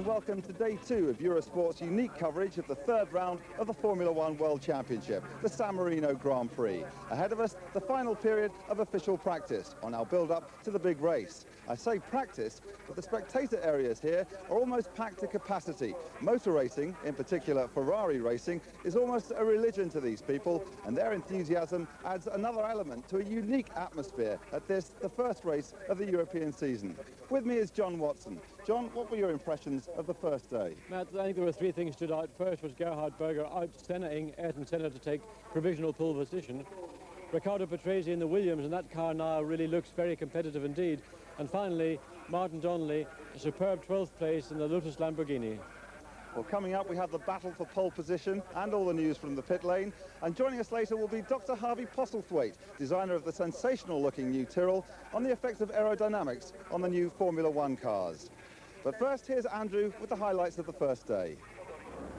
and welcome to day 2 of Eurosport's unique coverage of the third round of the Formula One World Championship, the San Marino Grand Prix. Ahead of us, the final period of official practice on our build-up to the big race. I say practice, but the spectator areas here are almost packed to capacity. Motor racing, in particular Ferrari racing, is almost a religion to these people, and their enthusiasm adds another element to a unique atmosphere at this, the first race of the European season. With me is John Watson. John, what were your impressions of the first day? Matt, I think there were 3 things stood out. First was Gerhard Berger out-Sennaing Ayrton Senna to take provisional pole position. Riccardo Patrese in the Williams, and that car now really looks very competitive indeed. And finally, Martin Donnelly, a superb 12th place in the Lotus Lamborghini. Well, coming up, we have the battle for pole position and all the news from the pit lane. And joining us later will be Dr. Harvey Postlethwaite, designer of the sensational-looking new Tyrrell, on the effects of aerodynamics on the new Formula One cars. But first, here's Andrew with the highlights of the first day.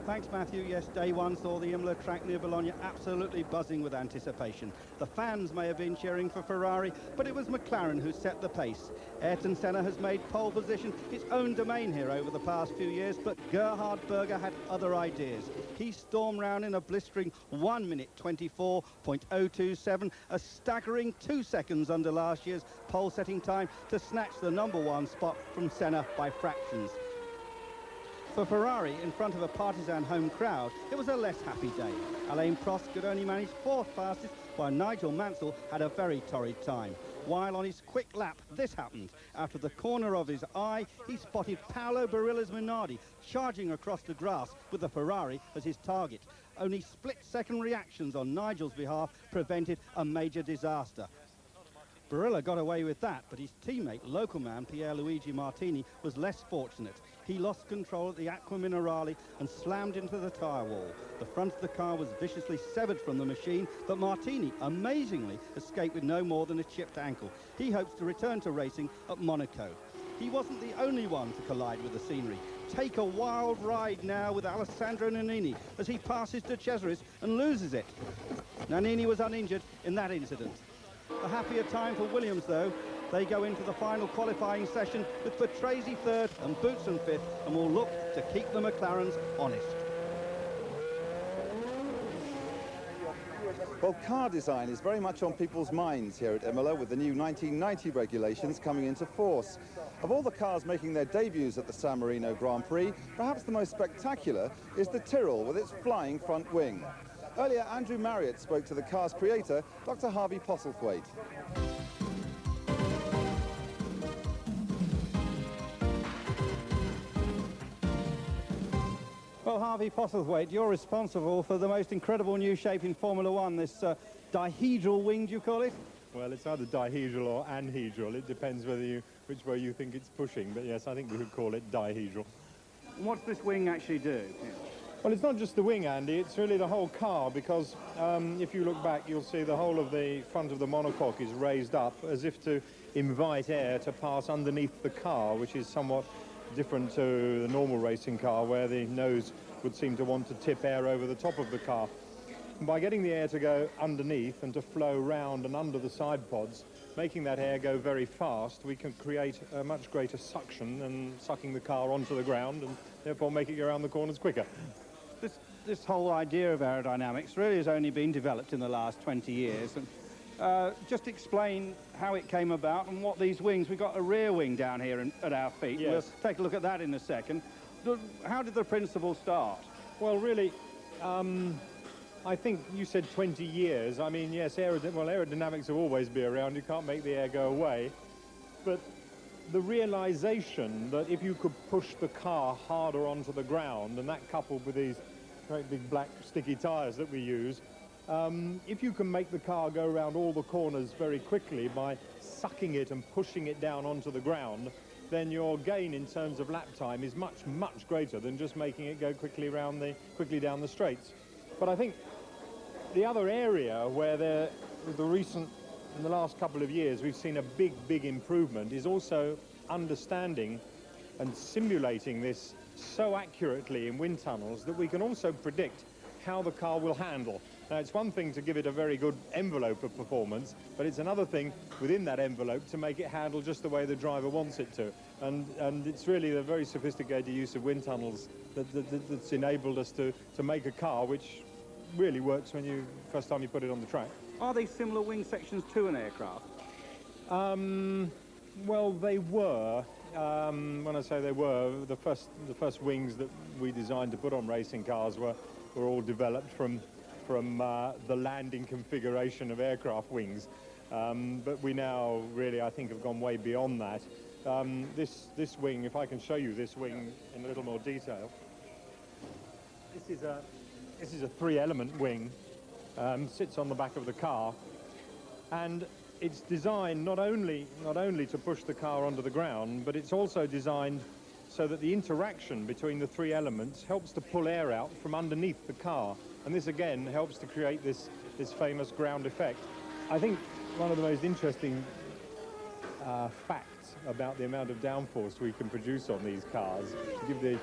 Thanks, Matthew. Yes, day 1 saw the Imola track near Bologna absolutely buzzing with anticipation. The fans may have been cheering for Ferrari, but it was McLaren who set the pace. Ayrton Senna has made pole position his own domain here over the past few years, but Gerhard Berger had other ideas. He stormed round in a blistering 1 minute 24.027, a staggering 2 seconds under last year's pole-setting time to snatch the #1 spot from Senna by fractions. For Ferrari, in front of a partisan home crowd, it was a less happy day. Alain Prost could only manage 4th fastest, while Nigel Mansell had a very torrid time. While on his quick lap, this happened. Out of the corner of his eye, he spotted Paolo Barilla's Minardi charging across the grass with the Ferrari as his target. Only split-second reactions on Nigel's behalf prevented a major disaster. Barilla got away with that, but his teammate, local man Pierluigi Martini, was less fortunate. He lost control at the Acqua Minerale and slammed into the tyre wall. The front of the car was viciously severed from the machine, but Martini, amazingly, escaped with no more than a chipped ankle. He hopes to return to racing at Monaco. He wasn't the only one to collide with the scenery. Take a wild ride now with Alessandro Nannini as he passes De Cesaris and loses it. Nannini was uninjured in that incident. A happier time for Williams, though. They go into the final qualifying session with Patrese 3rd and Boutsen 5th, and will look to keep the McLarens honest. Well, car design is very much on people's minds here at Imola, with the new 1990 regulations coming into force. Of all the cars making their debuts at the San Marino Grand Prix, perhaps the most spectacular is the Tyrrell with its flying front wing. Earlier, Andrew Marriott spoke to the car's creator, Dr. Harvey Postlethwaite. Well, Harvey Postlethwaite, you're responsible for the most incredible new shape in Formula One, this dihedral wing, do you call it? Well, it's either dihedral or anhedral. It depends which way you think it's pushing. But yes, I think we could call it dihedral. What's this wing actually do? Well, it's not just the wing, Andy. It's really the whole car, because if you look back, you'll see the whole of the front of the monocoque is raised up as if to invite air to pass underneath the car, which is somewhat different to the normal racing car, where the nose would seem to want to tip air over the top of the car. And by getting the air to go underneath and to flow round and under the side pods, making that air go very fast, we can create a much greater suction and sucking the car onto the ground, and therefore make it go around the corners quicker. This whole idea of aerodynamics really has only been developed in the last 20 years. And, just explain how it came about and what these wings... We've got a rear wing down here at our feet. Yes. We'll take a look at that in a second. How did the principle start? Well, really, I think you said 20 years. I mean, yes, aerodynamics will always be around. You can't make the air go away. But the realization that if you could push the car harder onto the ground, and that coupled with these great big black sticky tyres that we use, if you can make the car go around all the corners very quickly by sucking it and pushing it down onto the ground, then your gain in terms of lap time is much, much greater than just making it go quickly down the straights. But I think the other area where in the last couple of years, we've seen a big improvement is also understanding and simulating this so accurately in wind tunnels that we can also predict how the car will handle. Now, it's one thing to give it a very good envelope of performance, but it's another thing within that envelope to make it handle just the way the driver wants it to. And it's really the very sophisticated use of wind tunnels that's enabled us to make a car which really works when you first time you put it on the track. Are they similar wing sections to an aircraft? Well, they were. When I say they were, the first wings that we designed to put on racing cars were all developed from the landing configuration of aircraft wings. But we now really, I think, have gone way beyond that. This wing, if I can show you this wing in a little more detail, this is a three-element wing, sits on the back of the car, and it's designed not only to push the car onto the ground, but it's also designed so that the interaction between the three elements helps to pull air out from underneath the car, and this again helps to create this famous ground effect. I think one of the most interesting facts about the amount of downforce we can produce on these cars, to give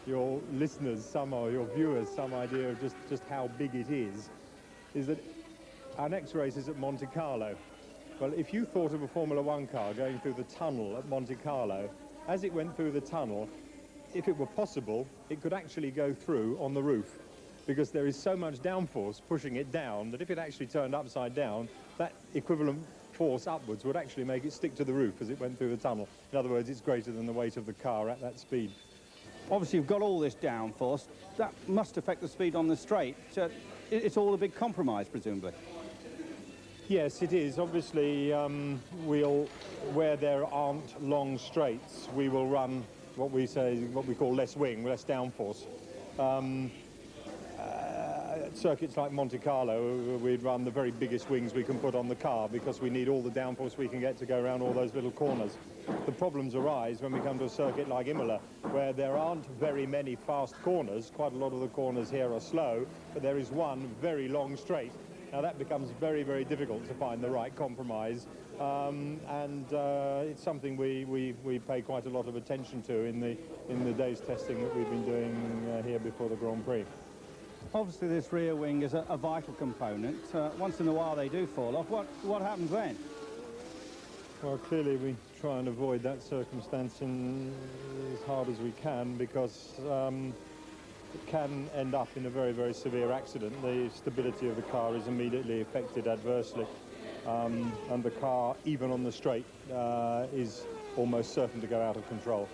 your listeners or your viewers some idea of just how big it is that our next race is at Monte Carlo. Well, if you thought of a Formula One car going through the tunnel at Monte Carlo, as it went through the tunnel, if it were possible, it could actually go through on the roof, because there is so much downforce pushing it down that if it actually turned upside down, that equivalent force upwards would actually make it stick to the roof as it went through the tunnel. In other words, it's greater than the weight of the car at that speed. Obviously, you've got all this downforce. That must affect the speed on the straight. So it's all a big compromise, presumably. Yes, it is. Obviously, where there aren't long straights, we will run what we call less wing, less downforce. Circuits like Monte Carlo, we'd run the very biggest wings we can put on the car because we need all the downforce we can get to go around all those little corners. The problems arise when we come to a circuit like Imola, where there aren't very many fast corners. Quite a lot of the corners here are slow, but there is one very long straight. Now that becomes very, very difficult to find the right compromise, and it's something we pay quite a lot of attention to in the day's testing that we've been doing here before the Grand Prix. Obviously, this rear wing is a vital component. Once in a while they do fall off. What happens then? Well, clearly we try and avoid that circumstance as hard as we can, because it can end up in a very, very severe accident. The stability of the car is immediately affected adversely, and the car, even on the straight, is almost certain to go out of control.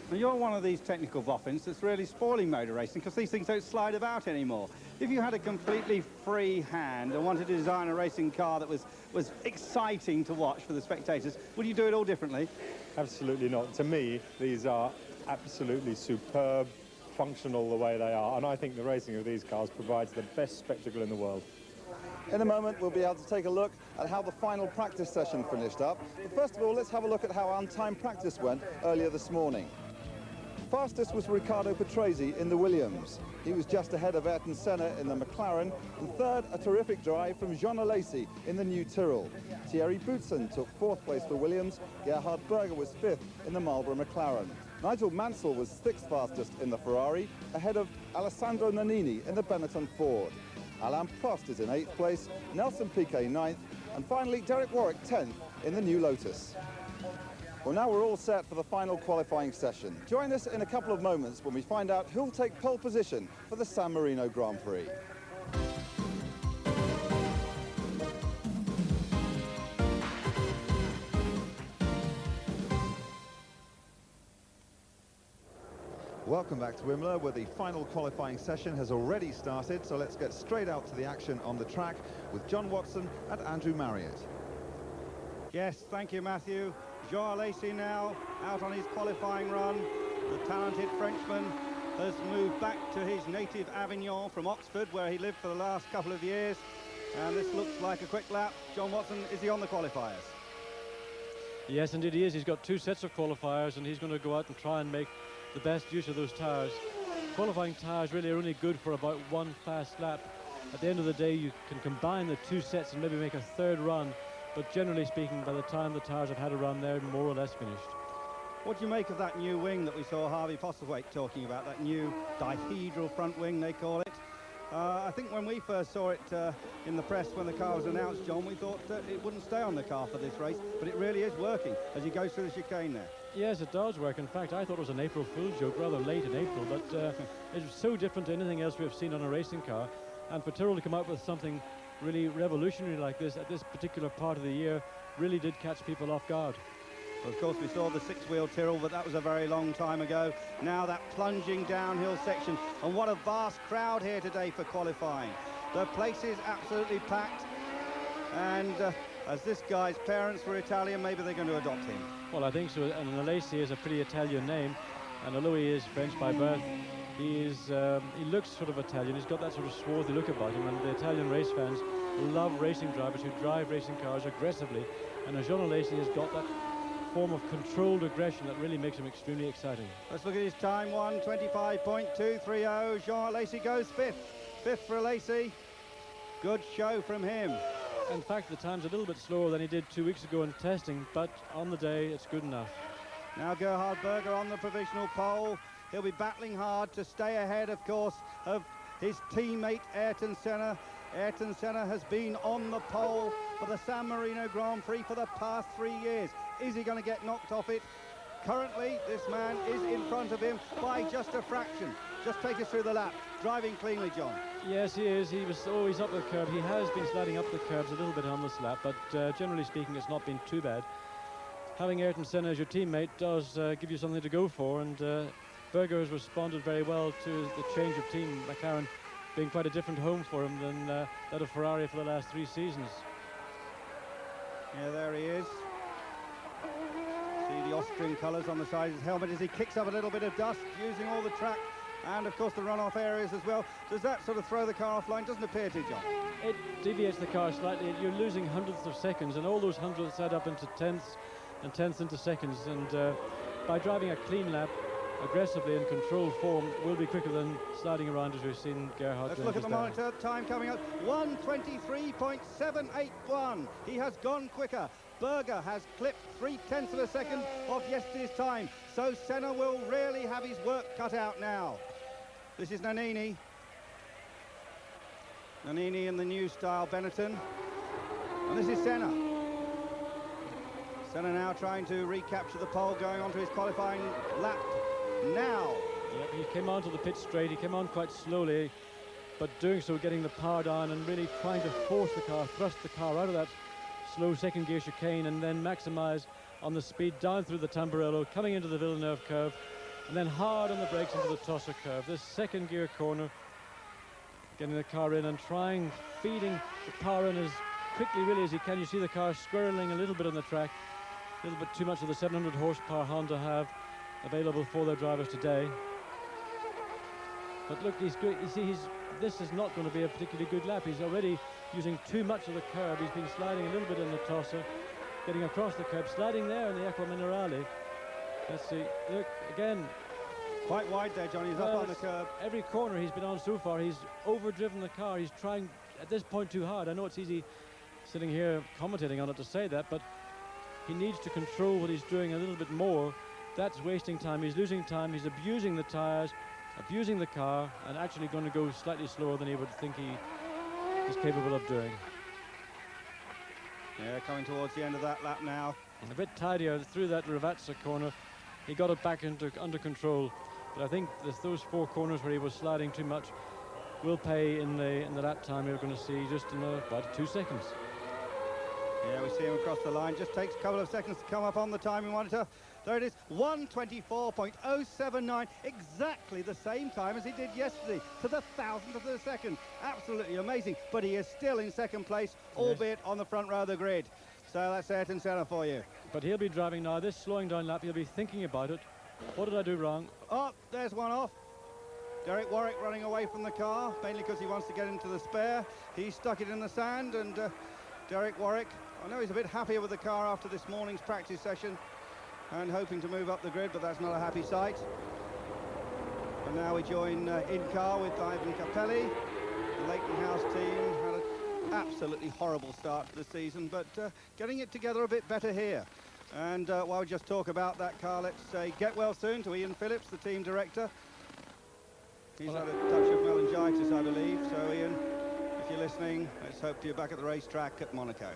Now, you're one of these technical boffins that's really spoiling motor racing, because these things don't slide about anymore. If you had a completely free hand and wanted to design a racing car that was exciting to watch for the spectators, would you do it all differently? Absolutely not. To me, these are absolutely superb, functional the way they are, and I think the racing of these cars provides the best spectacle in the world. In a moment, we'll be able to take a look at how the final practice session finished up. But first of all, let's have a look at how untimed practice went earlier this morning. Fastest was Riccardo Patrese in the Williams. He was just ahead of Ayrton Senna in the McLaren, and third, a terrific drive from Jean Alesi in the new Tyrrell. Thierry Boutsen took fourth place for Williams. Gerhard Berger was fifth in the Marlboro McLaren. Nigel Mansell was sixth fastest in the Ferrari, ahead of Alessandro Nannini in the Benetton Ford. Alain Prost is in eighth place, Nelson Piquet ninth, and finally Derek Warwick 10th in the new Lotus. Well, now we're all set for the final qualifying session. Join us in a couple of moments when we find out who'll take pole position for the San Marino Grand Prix. Welcome back to Imola, where the final qualifying session has already started, so let's get straight out to the action on the track with John Watson and Andrew Marriott. Yes, thank you, Matthew. Jean Alesi now out on his qualifying run. The talented Frenchman has moved back to his native Avignon from Oxford, where he lived for the last couple of years. And this looks like a quick lap. John Watson, is he on the qualifiers? Yes, indeed he is. He's got two sets of qualifiers, and he's going to go out and try and make the best use of those tyres. Qualifying tyres really are only good for about one fast lap. At the end of the day, you can combine the two sets and maybe make a third run, but generally speaking, by the time the tyres have had a run, they're more or less finished. What do you make of that new wing that we saw Harvey Postlethwaite talking about, that new dihedral front wing, they call it? I think when we first saw it in the press when the car was announced, John, we thought it wouldn't stay on the car for this race, but it really is working as he goes through the chicane there. Yes, it does work. In fact, I thought it was an April Fool's joke rather late in April, but it was so different to anything else we've seen on a racing car. And for Tyrrell to come out with something really revolutionary like this at this particular part of the year really did catch people off guard. Well, of course, we saw the six-wheel Tyrrell, but that was a very long time ago. Now that plunging downhill section, and what a vast crowd here today for qualifying. The place is absolutely packed, and as this guy's parents were Italian, maybe they're going to adopt him. Well, I think so, and Alesi is a pretty Italian name, and although he is French by birth, he looks sort of Italian. He's got that sort of swarthy look about him, and the Italian race fans love racing drivers who drive racing cars aggressively, and Jean Alesi has got that form of controlled aggression that really makes him extremely exciting. Let's look at his time, 1:25.230. Jean Alesi goes fifth for Alesi. Good show from him. In fact, the time's a little bit slower than he did 2 weeks ago in testing, but on the day it's good enough. Now Gerhard Berger on the provisional pole. He'll be battling hard to stay ahead, of course, of his teammate Ayrton Senna. Ayrton Senna has been on the pole for the San Marino Grand Prix for the past 3 years. Is he going to get knocked off it? Currently, this man is in front of him by just a fraction. Just take us through the lap. Driving cleanly, John. Yes, he is. He was always up the curb. He has been sliding up the curbs a little bit on this lap, but generally speaking, it's not been too bad. Having Ayrton Senna as your teammate does give you something to go for, and Berger has responded very well to the change of team. McLaren being quite a different home for him than that of Ferrari for the last 3 seasons. Yeah, there he is. See the Austrian colours on the side of his helmet as he kicks up a little bit of dust, using all the track and, of course, the runoff areas as well. Does that sort of throw the car offline? Doesn't appear to, John. It deviates the car slightly. You're losing hundredths of seconds, and all those hundredths add up into tenths and tenths into seconds. And by driving a clean lap aggressively in controlled form, will be quicker than sliding around as we've seen Gerhard. Let's look at the monitor. Time coming up, 1:23.781. He has gone quicker. Berger has clipped 0.3 of a second off yesterday's time. So Senna will really have his work cut out now. This is Nannini. Nannini in the new style Benetton. And this is Senna. Senna now trying to recapture the pole, going on to his qualifying lap now. Yep, he came onto the pit straight. He came on quite slowly, but doing so, getting the power down and really trying to force the car, thrust the car out of that slow second gear chicane, and then maximize on the speed down through the Tamburello, coming into the Villeneuve curve, and then hard on the brakes into the Tossa curve. This second gear corner, getting the car in and feeding the power in as quickly really as he can. You see the car squirreling a little bit on the track, a little bit too much of the 700 horsepower Honda have available for their drivers today. But look, he's good. You see, this is not going to be a particularly good lap. He's already using too much of the curb. He's been sliding a little bit in the Tossa, getting across the curb, sliding there in the Acqua Minerale. Let's see, look, again. Quite wide there, Johnny. He's up on the curb. Every corner he's been on so far, he's overdriven the car. He's trying, at this point, too hard. I know it's easy sitting here commentating on it to say that, but he needs to control what he's doing a little bit more. That's wasting time. He's losing time. He's abusing the tires, abusing the car, and actually going to go slightly slower than he would think he is capable of doing. Yeah, coming towards the end of that lap now. And a bit tidier through that Ravazza corner. He got it back under control. But I think those 4 corners where he was sliding too much will pay in the lap time we're going to see just in about 2 seconds. Yeah, we see him across the line. Just takes a couple of seconds to come up on the timing monitor. There it is, 1:24.079, exactly the same time as he did yesterday, to the 1,000th of a second. Absolutely amazing, but he is still in second place, albeit on the front row of the grid. So that's Ayrton Senna for you. But he'll be driving now, this slowing down lap, he'll be thinking about it. What did I do wrong? Oh, there's one off. Derek Warwick running away from the car, mainly because he wants to get into the spare. He stuck it in the sand, and Derek Warwick, I know he's a bit happier with the car after this morning's practice session and hoping to move up the grid, but that's not a happy sight. And now we join in car with Ivan Capelli. The Leighton House team had an absolutely horrible start to the season, but getting it together a bit better here. And while we just talk about that car, let's say get well soon to Ian Phillips, the team director. He's had a touch of meningitis, I believe. So, Ian, if you're listening, let's hope you're back at the racetrack at Monaco.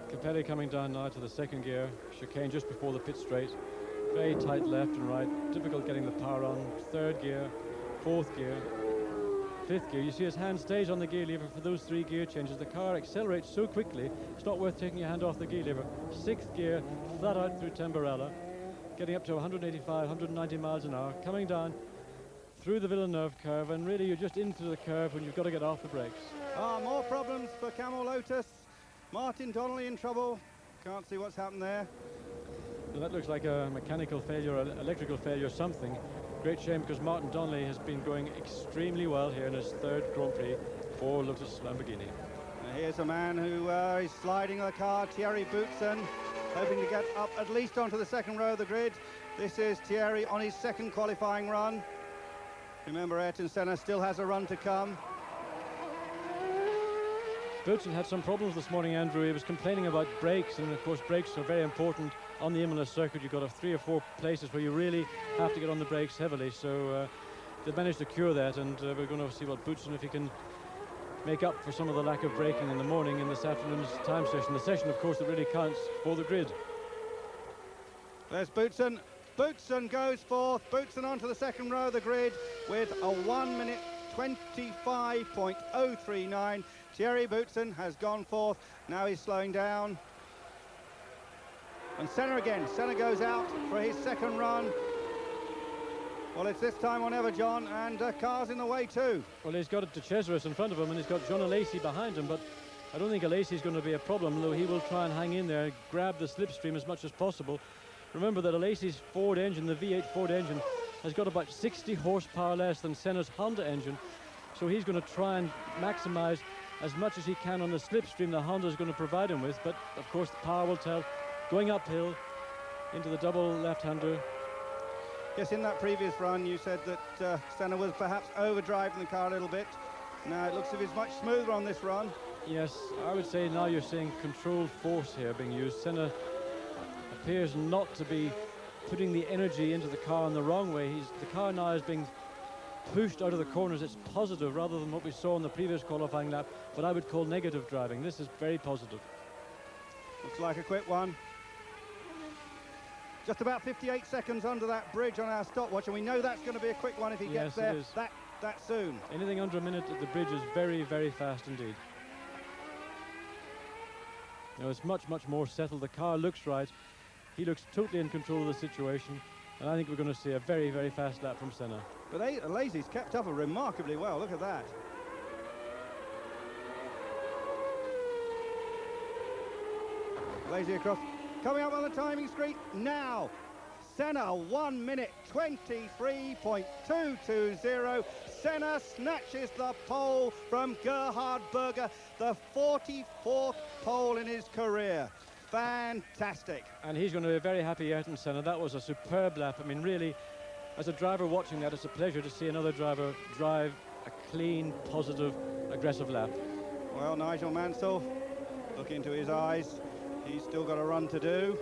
Capelli coming down now to the second gear. Chicane just before the pit straight. Very tight left and right. Difficult getting the power on. Third gear, fourth gear, fifth gear. You see his hand stays on the gear lever for those 3 gear changes. The car accelerates so quickly, it's not worth taking your hand off the gear lever. Sixth gear, flat out through Tamburello. Getting up to 185, 190 miles an hour. Coming down through the Villeneuve curve, and really you're just into the curve when you've got to get off the brakes. More problems for Camel Lotus. Martin Donnelly in trouble. Can't see what's happened there. Well, that looks like a mechanical failure, or electrical failure, something. Great shame, because Martin Donnelly has been going extremely well here in his 3rd Grand Prix for Lotus Lamborghini. Here's a man who is sliding the car, Thierry Boutsen, hoping to get up at least onto the 2nd row of the grid. This is Thierry on his 2nd qualifying run. Remember, Ayrton Senna still has a run to come. Boutsen had some problems this morning, Andrew. He was complaining about brakes, and of course brakes are very important on the Imola circuit. You've got 3 or 4 places where you really have to get on the brakes heavily, so they've managed to cure that, and we're going to see what Boutsen, if he can make up for some of the lack of braking in the morning in this afternoon's time session. The session, of course, that really counts for the grid. There's Boutsen. Boutsen goes fourth. Boutsen onto the 2nd row of the grid with a 1 minute 25.039. Thierry Boutsen has gone fourth. Now he's slowing down. And Senna again. Senna goes out for his 2nd run. Well, it's this time or never, John, and car's in the way too. Well, he's got De Cesaris in front of him, and he's got John Alesi behind him, but I don't think Alesi's going to be a problem, though he will try and hang in there, grab the slipstream as much as possible. Remember that Alesi's Ford engine, the V8 Ford engine, has got about 60 horsepower less than Senna's Honda engine, so he's going to try and maximize as much as he can on the slipstream the Honda is going to provide him with, but of course the power will tell. Going uphill into the double left-hander. Yes, in that previous run you said that Senna was perhaps overdriving the car a little bit. Now it looks as if it's much smoother on this run. Yes, I would say now you're seeing controlled force here being used. Senna appears not to be putting the energy into the car in the wrong way. The car now is being pushed out of the corners. It's positive rather than what we saw in the previous qualifying lap, what I would call negative driving. This is very positive. Looks like a quick one. Just about 58 seconds under that bridge on our stopwatch, and we know that's going to be a quick one if he gets there that soon. Anything under a minute at the bridge is very, very fast indeed. Now it's much, much more settled. The car looks right. He looks totally in control of the situation, and I think we're going to see a very, very fast lap from Senna. But Alesi's kept up remarkably well. Look at that. Alesi across. Coming up on the timing screen now. Senna 1 minute 23.220. Senna snatches the pole from Gerhard Berger, the 44th pole in his career. Fantastic. And he's going to be very happy, Ayrton Senna. That was a superb lap. I mean, really, as a driver watching that, it's a pleasure to see another driver drive a clean, positive, aggressive lap. Well, Nigel Mansell, look into his eyes. He's still got a run to do.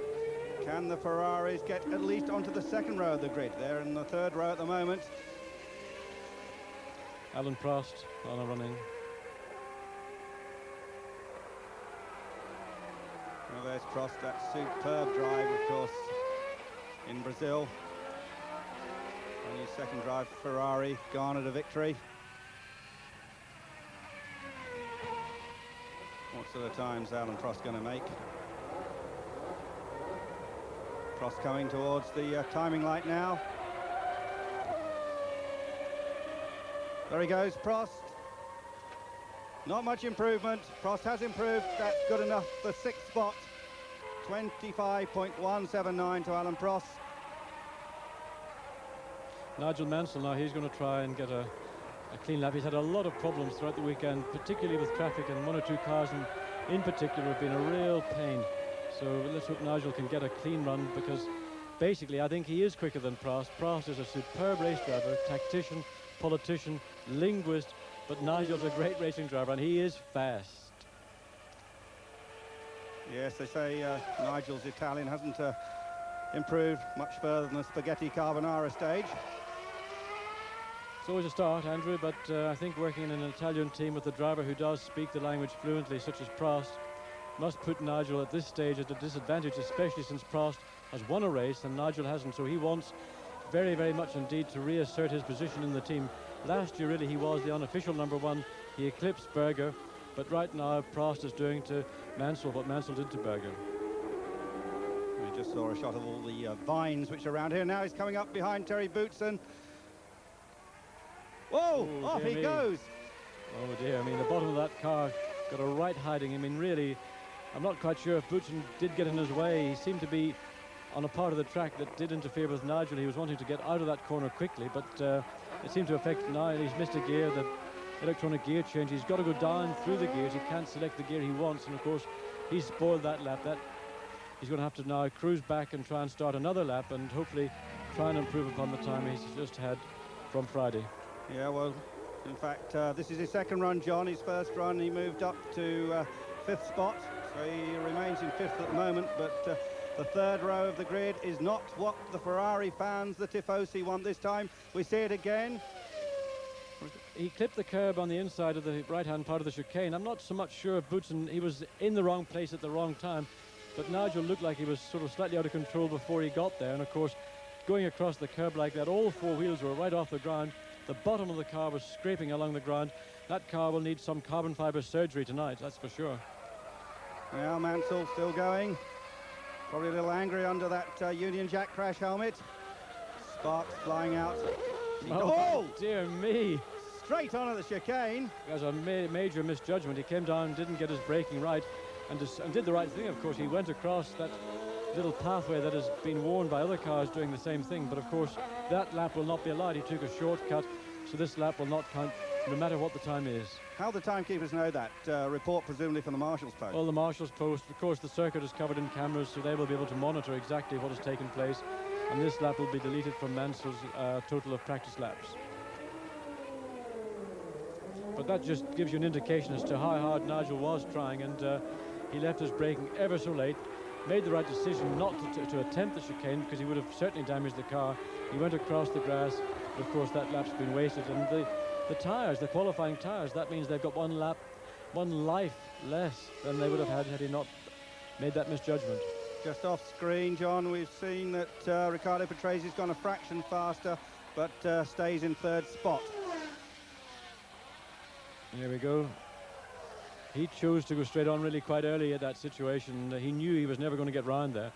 Can the Ferraris get at least onto the 2nd row of the grid? They're in the 3rd row at the moment. Alain Prost on a running. Well, there's Prost, that superb drive, of course, in Brazil. On his 2nd drive, Ferrari garnered a victory. What sort of times Alain Prost going to make? Prost coming towards the timing light now. There he goes, Prost. Not much improvement. Prost has improved. That's good enough for 6th spot. 25.179 to Alain Prost. Nigel Mansell now, he's going to try and get a clean lap. He's had a lot of problems throughout the weekend, particularly with traffic, and 1 or 2 cars in particular have been a real pain. So let's hope Nigel can get a clean run, because basically I think he is quicker than Prost. Prost is a superb race driver, tactician, politician, linguist, but Nigel's a great racing driver, and he is fast. Yes, they say Nigel's Italian hasn't improved much further than the spaghetti carbonara stage. It's always a start, Andrew, but I think working in an Italian team with a driver who does speak the language fluently, such as Prost, must put Nigel at this stage at a disadvantage, especially since Prost has won a race and Nigel hasn't. So he wants very, very much indeed to reassert his position in the team. Last year, really, he was the unofficial #1. He eclipsed Berger, but right now, Prost is doing to Mansell what Mansell did to Berger. We just saw a shot of all the vines which are around here. Now he's coming up behind Thierry Boutsen. Whoa, oh, off he goes. Oh dear, I mean, the bottom of that car got a right hiding. I mean, really, I'm not quite sure if Boutsen did get in his way. He seemed to be on a part of the track that did interfere with Nigel. He was wanting to get out of that corner quickly, but it seemed to affect Nigel. He's missed a gear, the electronic gear change. He's got to go down through the gears. He can't select the gear he wants, and of course, he's spoiled that lap. He's going to have to now cruise back and try and start another lap and hopefully try and improve upon the time he's just had from Friday. Yeah, well, in fact, this is his second run, John. His first run, he moved up to 5th spot, so he remains in 5th at the moment, but the third row of the grid is not what the Ferrari fans, the Tifosi, want this time. We see it again. He clipped the curb on the inside of the right-hand part of the chicane. I'm not so much sure if Boutsen, he was in the wrong place at the wrong time, but Nigel looked like he was sort of slightly out of control before he got there, and of course, going across the curb like that, all 4 wheels were right off the ground. The bottom of the car was scraping along the ground. That car will need some carbon fiber surgery tonight, that's for sure. Now Mansell still going. Probably a little angry under that Union Jack crash helmet. Sparks flying out. Oh, dear me. Straight on at the chicane. There's a major misjudgment. He came down, didn't get his braking right, and did the right thing, of course. He went across that little pathway that has been worn by other cars doing the same thing, but of course that lap will not be allowed. He took a shortcut, so this lap will not count no matter what the time is. How the timekeepers know that? Report presumably from the marshal's post. Well, the marshal's post, of course, the circuit is covered in cameras, so they will be able to monitor exactly what has taken place, and this lap will be deleted from Mansell's total of practice laps. But that just gives you an indication as to how hard Nigel was trying, and he left his braking ever so late. Made the right decision not to attempt the chicane, because he would have certainly damaged the car. He went across the grass, but of course that lap's been wasted. And the tyres, the qualifying tyres, that means they've got one life less than they would have had he not made that misjudgment. Just off screen, John, we've seen that Riccardo Patrese's gone a fraction faster, but stays in 3rd spot. There we go. He chose to go straight on really quite early at that situation. He knew he was never going to get round there.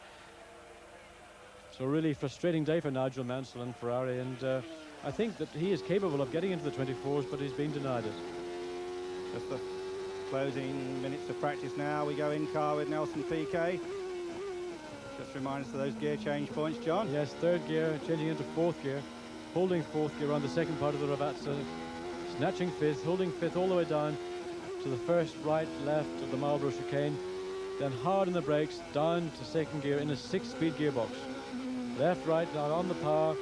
So really frustrating day for Nigel Mansell and Ferrari, and I think that he is capable of getting into the 24s, but he's been denied it. Just the closing minutes of practice now. We go in car with Nelson Piquet. Just remind us of those gear change points, John. Yes, 3rd gear, changing into 4th gear, holding 4th gear on the second part of the Ravazza, snatching 5th, holding 5th all the way down to the first right, left of the Marlborough chicane, then hard on the brakes, down to 2nd gear in a 6-speed gearbox. Left, right, down on the power,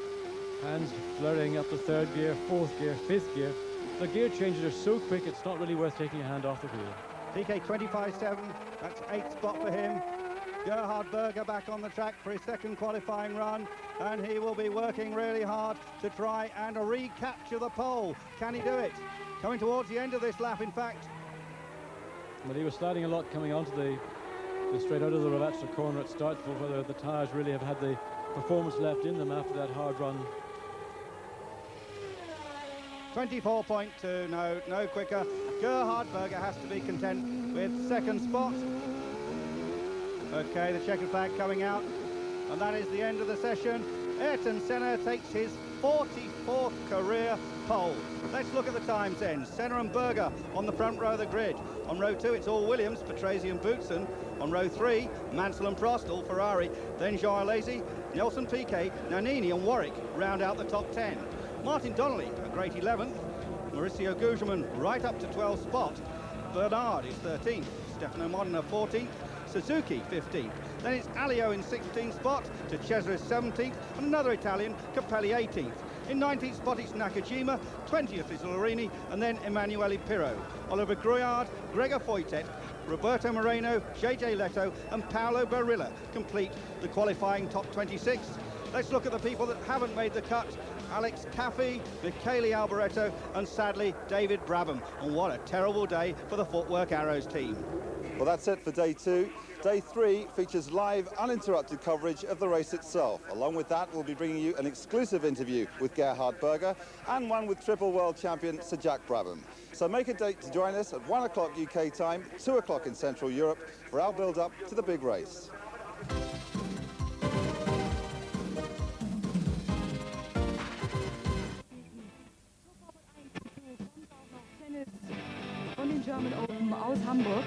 hands flurrying up to 3rd gear, 4th gear, 5th gear. The gear changes are so quick, it's not really worth taking your hand off the wheel. PK 25.7, that's 8th spot for him. Gerhard Berger back on the track for his 2nd qualifying run, and he will be working really hard to try and recapture the pole. Can he do it? Coming towards the end of this lap, in fact. But he was sliding a lot coming onto the straight out of the Ravazza corner at Startville, whether the tyres really have had the performance left in them after that hard run. 24.2, no quicker. Gerhard Berger has to be content with 2nd spot. Okay, the checkered flag coming out, and that is the end of the session. Ayrton Senna takes his 44th career pole. Let's look at the times then. Senna and Berger on the front row of the grid. On row 2, it's all Williams, Patrese and Boutsen. On row 3, Mansell and Prost, all Ferrari. Then Jean Alesi, Nelson Piquet, Nannini and Warwick round out the top 10. Martin Donnelly, a great 11th. Mauricio Gugelmin right up to 12th spot. Bernard is 13th. Stefano Modena 14th. Suzuki 15th. Then it's Alio in 16th spot, to Cesaris 17th, and another Italian, Capelli 18th. In 19th spot it's Nakajima, 20th is Lorini, and then Emanuele Pirro. Oliver Gruillard, Gregor Foytet, Roberto Moreno, JJ Leto and Paolo Barilla complete the qualifying top 26. Let's look at the people that haven't made the cut. Alex Caffey, Michele Alboreto, and sadly, David Brabham. And what a terrible day for the Footwork Arrows team. Well, that's it for day 2. Day 3 features live, uninterrupted coverage of the race itself. Along with that, we'll be bringing you an exclusive interview with Gerhard Berger and one with triple world champion Sir Jack Brabham. So make a date to join us at 1 o'clock UK time, 2 o'clock in Central Europe for our build-up to the big race. Tennis und den German Open aus Hamburg.